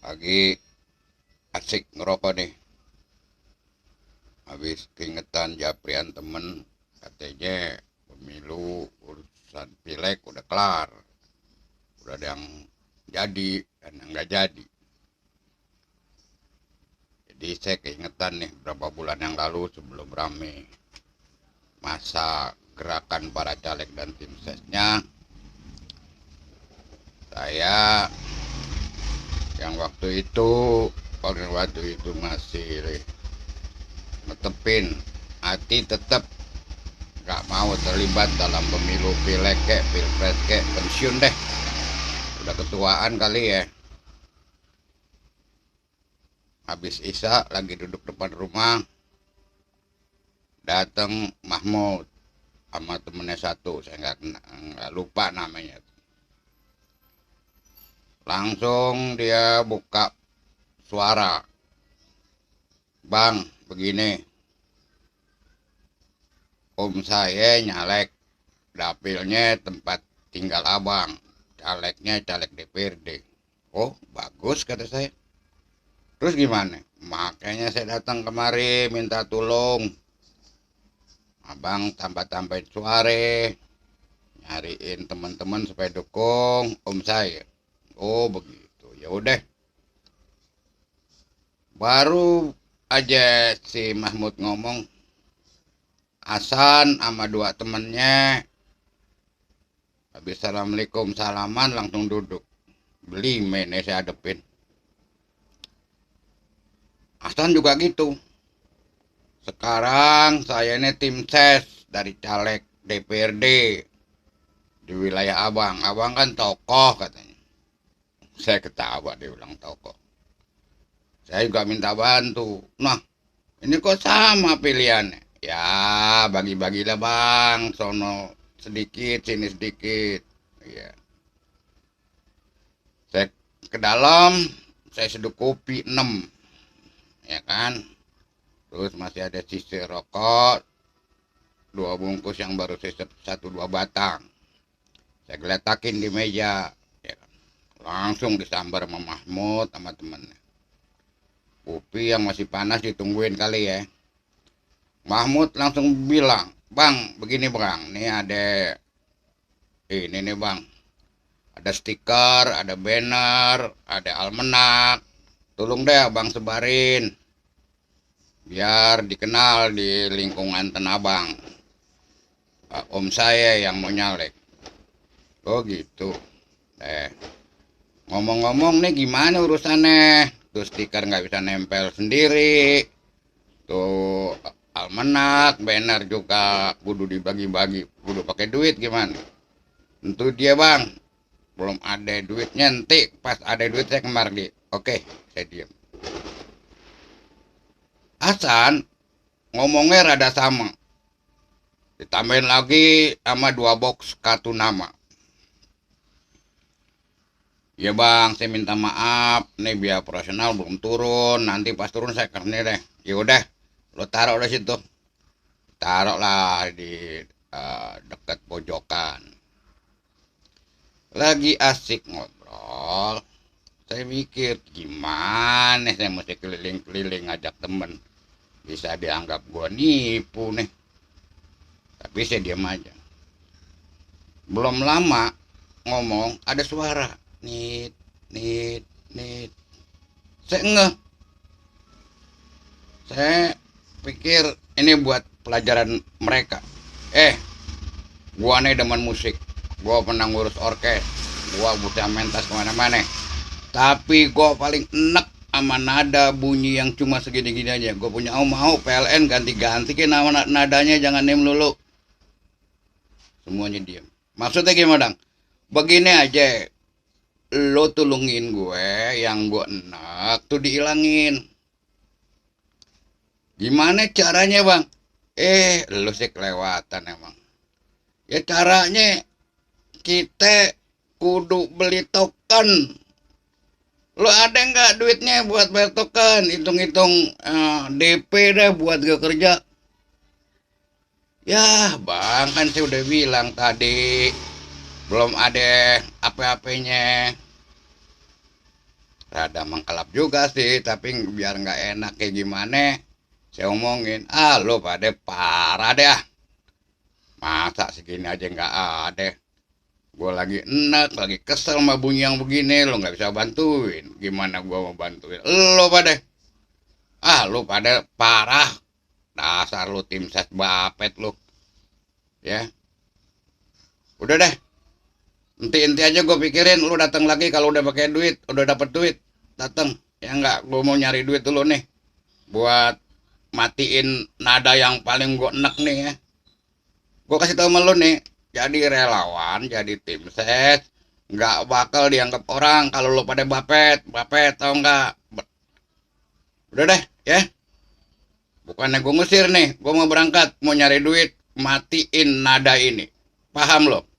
Lagi asik ngerokok nih. Habis keingetan Japrian temen. Katanya pemilu urusan pileg udah kelar. Udah ada yang jadi dan yang nggak jadi. Jadi saya keingetan nih berapa bulan yang lalu sebelum rame masa gerakan para caleg dan tim sesnya. Saya yang waktu itu masih netepin hati tetap nggak mau terlibat dalam pemilu pileg kek pilpres kek, pensiun deh, udah ketuaan kali ya. Habis isya lagi duduk depan rumah, datang Mahmud sama temennya satu, saya nggak lupa namanya. Langsung dia buka suara, bang begini, om saya nyalek, dapilnya tempat tinggal abang, calegnya caleg DPRD. Oh bagus kata saya. Terus gimana? Makanya saya datang kemari minta tolong abang tambah-tambahin suara, nyariin teman-teman supaya dukung om saya. Oh begitu, ya udah. Baru aja si Mahmud ngomong, Hasan sama dua temennya habis assalamualaikum salaman langsung duduk. Beli mene saya adepin. Hasan juga gitu. Sekarang saya ini tim ses dari caleg DPRD di wilayah abang. Abang kan tokoh katanya. Saya ketawa, dia bilang tokoh. Saya juga minta bantu. Nah, ini kok sama pilihannya? Ya, bagi-bagilah bang. Sono sedikit, sini sedikit. Iya. Saya ke dalam, saya seduh kopi 6. Ya kan? Terus masih ada sisa rokok 2 bungkus yang baru saya 1-2 batang. Saya geletakin di meja, ya kan? Langsung disambar sama Mahmud sama temennya. Kopi yang masih panas ditungguin kali ya. Mahmud langsung bilang, bang begini bang, nih ada ini nih bang, ada stiker, ada banner, ada almanak, tolong deh bang sebarin biar dikenal di lingkungan Tanah Abang. Om saya yang mau nyalek. Oh gitu. Ngomong-ngomong nih gimana urusannya? Tuh stiker nggak bisa nempel sendiri. Tuh almanak, banner juga kudu dibagi-bagi. Kudu pakai duit gimana? Tentu dia bang. Belum ada duitnya, nanti pas ada duit saya kemari. Oke, saya diam. Hasan ngomongnya rada sama. Ditambahin lagi sama 2 box kartu nama. Ya bang, saya minta maaf. Nih biaya operasional belum turun. Nanti pas turun saya kerni deh. Ya udah, lo taruh di situ. Taruh lah di dekat pojokan. Lagi asik ngobrol. Saya mikir gimana saya mesti keliling-keliling ngajak temen. Bisa dianggap gua nipu nih. Tapi saya diam aja. Belum lama ngomong ada suara. Nit, nit, nit. Saya ngeh. Saya pikir ini buat pelajaran mereka. Gua nih demen musik. Gua pernah ngurus orkes. Gua bisa mentas kemana-mana. Tapi gua paling enak sama nada bunyi yang cuma segini-gini aja. Gua punya mau PLN ganti-ganti ke nama nadanya, jangan nem lulu. Semuanya diam. Maksudnya gimana dong? Begini aja, lo tulungin gue yang gue enak tuh diilangin. Gimana caranya bang? Lo sih kelewatan emang. Ya caranya kita kudu beli token. Lo ada nggak duitnya buat bayar token? Hitung-hitung DP deh buat gue kerja. Ya bang, kan saya udah bilang tadi belum ada apa-apanya. rada mengkelap juga sih, tapi biar nggak enak kayak gimana, saya omongin, lo pada parah deh, masa segini aja nggak ada. Gue lagi enak, lagi kesel sama bunyi yang begini, lo nggak bisa bantuin. Gimana gue mau bantuin? Lo pada parah. Dasar lo tim ses bapet lo. Ya, udah deh. Inti aja gue pikirin, lo datang lagi kalau udah pakai duit, udah dapet duit, datang. Ya nggak, gue mau nyari duit dulu nih, buat matiin nada yang paling gue enak nih ya. Gue kasih tau sama lo nih, jadi relawan, jadi tim ses, nggak bakal dianggap orang kalau lo pada bapet, bapet tau nggak? Udah deh, ya. Bukannya gue ngusir nih, gue mau berangkat, mau nyari duit, matiin nada ini. Paham lo?